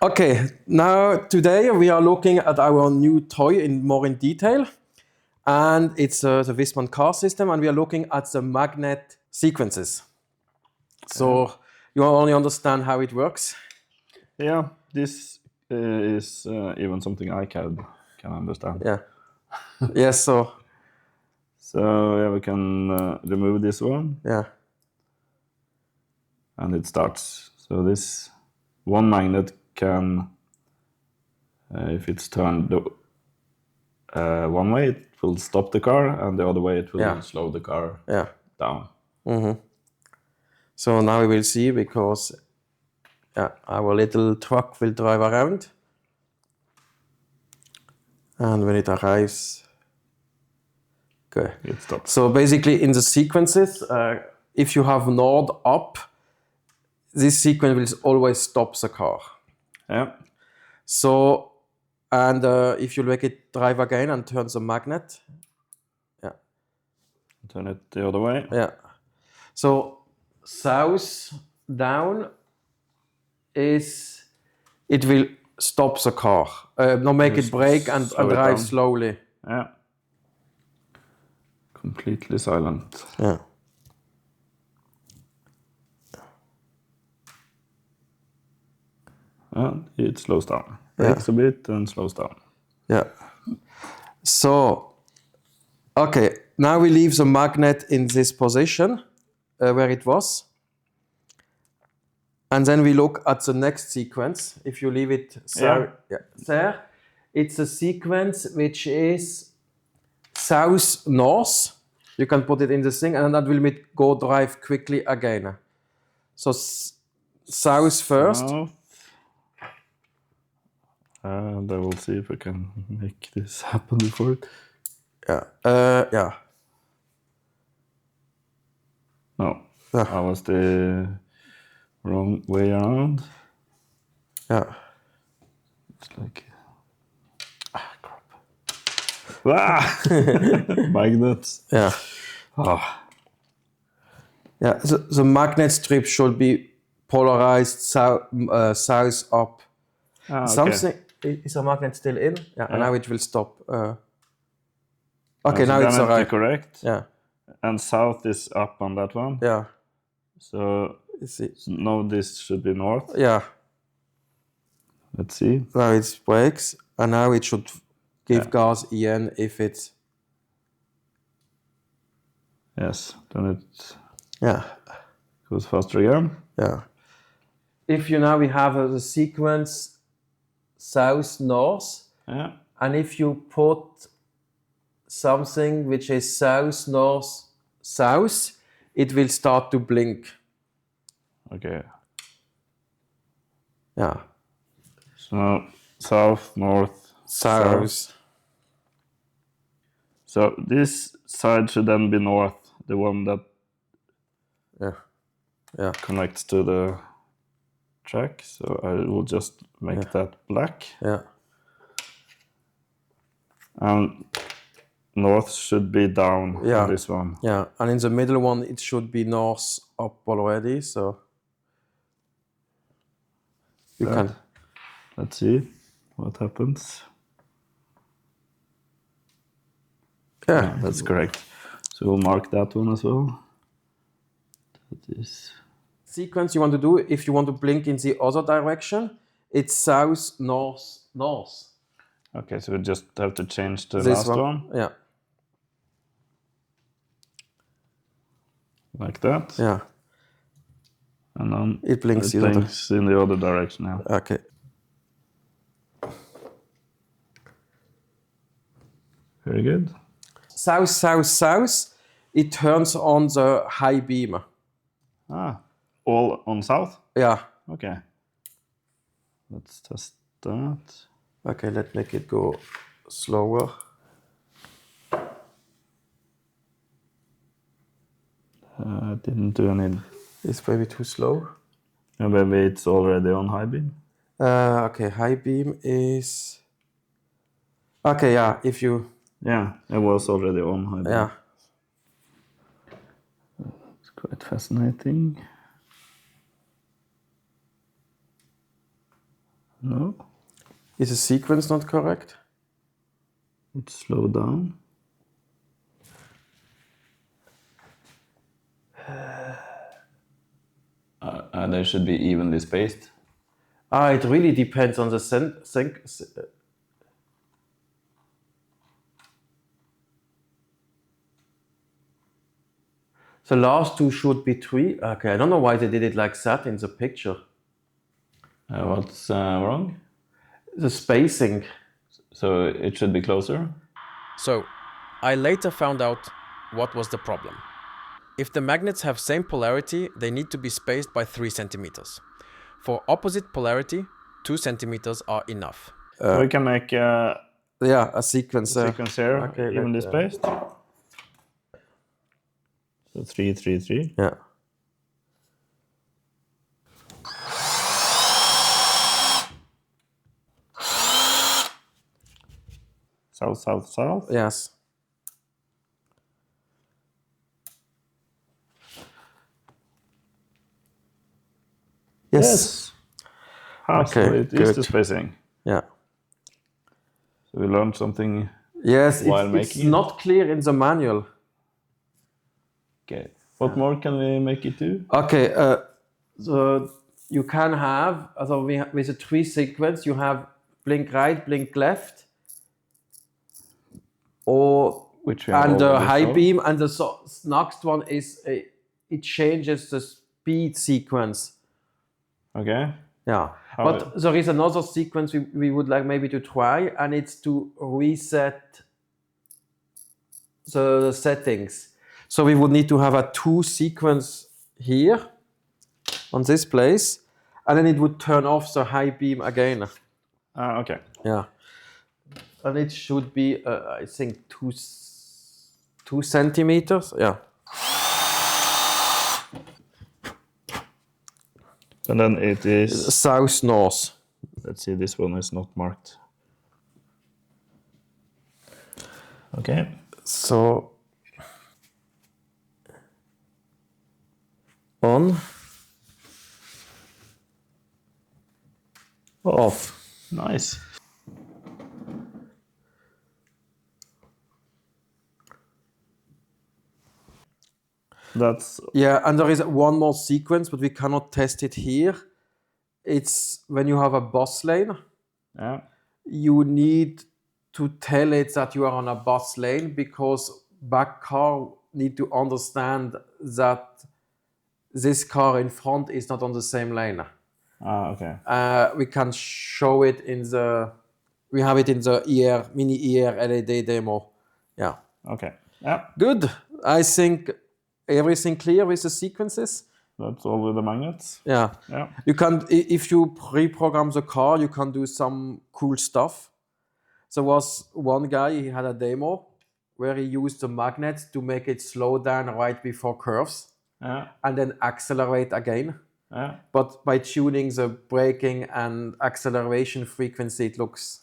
Okay, now today we are looking at our new toy more in detail, and it's the Viessmann car system, and we are looking at the magnet sequences. So you only understand how it works? Yeah, this is even something I can understand. Yeah. Yes. So yeah, we can remove this one, yeah. and it starts. So this one magnet can, if it's turned one way, it will stop the car, and the other way it will slow the car down. Mm-hmm. So now we will see, because our little truck will drive around, and when it arrives, okay. It stops. So basically, in the sequences, if you have node up, this sequence will always stop the car. Yeah. So, and if you make it drive again and turn the magnet, Turn it the other way. yeah. So south down is, it will stop the car. No, make it brake and drive slowly. Yeah. Completely silent. Yeah. And it slows down. Brakes a bit and slows down. Yeah. So, okay, now we leave the magnet in this position where it was. And then we look at the next sequence. If you leave it there, it's a sequence which is south-north. You can put it in the thing, and that will go drive quickly again. So south first. South. And I will see if I can make this happen before it. Yeah. Yeah. No, that was the wrong way around. Yeah. It's like... crap. Magnets. Yeah. Oh. Yeah. The magnet strip should be polarized south up. Something is a magnet still in? Yeah. And now it will stop. Okay, now it's alright. Correct. Yeah. And south is up on that one. Yeah. So now this should be north. Yeah. Let's see. Now it brakes, and now it should give gas again if it's... Yes, then it goes faster again. Yeah. If you now we have the sequence south-north, and if you put something which is south-north-south, it will start to blink. Okay. Yeah. So south, north, south. So this side should then be north, the one that connects to the track. So I will just make that black. Yeah. And north should be down on this one. Yeah, and in the middle one it should be north up already. So you can. Let's see what happens. Yeah, that's correct. So we'll mark that one as well. That is sequence you want to do. If you want to blink in the other direction, it's south, north, north. Okay, so we just have to change the last one. Yeah. Like that. Yeah. And then it blinks, in the other direction now. Okay. Very good. South, south, south. It turns on the high beam. All on south? Yeah. Okay. Let's test that. Okay, let's make it go slower. I didn't do any. It's maybe too slow. Maybe it's already on high beam. Okay, high beam is. Okay, yeah. If you. Yeah, it was already on high beam. Yeah. It's quite fascinating. No, Is the sequence not correct? it's slowed down. They should be evenly spaced. It really depends on the the last two should be 3. Okay, I don't know why they did it like that in the picture. What's wrong? The spacing. So it should be closer? So, I later found out what was the problem. If the magnets have same polarity, they need to be spaced by 3 centimeters. For opposite polarity, 2 centimeters are enough. We can make a Yeah, a sequence. sequence here, okay, evenly like, spaced. So 3, 3, 3. Yeah. South, south, south. Yes. Yes. So Okay, it is the good. spacing. Yeah. So we learned something. Yes, While it's making it? not clear in the manual. Okay. What more can we make it do? Okay, so you can have, so with a 3 sequence, you have blink right, blink left, or Which we have and the already high shown. beam, and the next one is it changes the speed sequence. Okay. Yeah, How but there is another sequence we would like maybe to try, and it's to reset the settings. So we would need to have a 2 sequence here on this place, and then it would turn off the high beam again. Okay. Yeah, and it should be I think 2 centimeters. Yeah. And then it is. South north. Let's see, this one is not marked. Okay. So on, off. Nice. That's Yeah, and there is one more sequence, but we cannot test it here. It's when you have a bus lane, yeah. you need to tell it that you are on a bus lane, because back car need to understand that this car in front is not on the same lane. Okay. We can show it in the, we have it in the mini ER LED demo. Yeah. Okay. Yeah. Good. I think everything clear with the sequences. That's all with the magnets. Yeah. Yeah. You can, if you pre-program the car, you can do some cool stuff. There was one guy, he had a demo where he used the magnets to make it slow down right before curves Yeah. and then accelerate again. Yeah. But by tuning the braking and acceleration frequency, it looks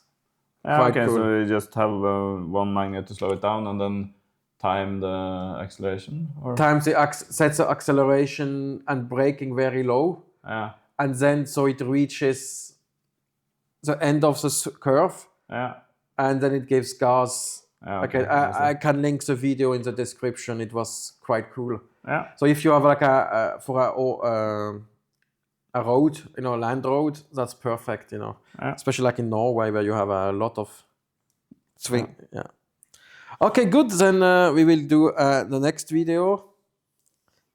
Yeah. quite Okay. cool. So you just have one magnet to slow it down, and then time the acceleration, or Times the sets the acceleration and braking very low, yeah. and then so it reaches the end of the curve, Yeah. and then it gives gas. Yeah. Okay, Okay. I see. I can link the video in the description. It was quite cool. Yeah. So if you have like a road, land road, that's perfect. Yeah. Especially like in Norway where you have a lot of swing. Yeah. Okay, good. Then we will do the next video,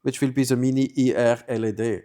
which will be the mini ER LED.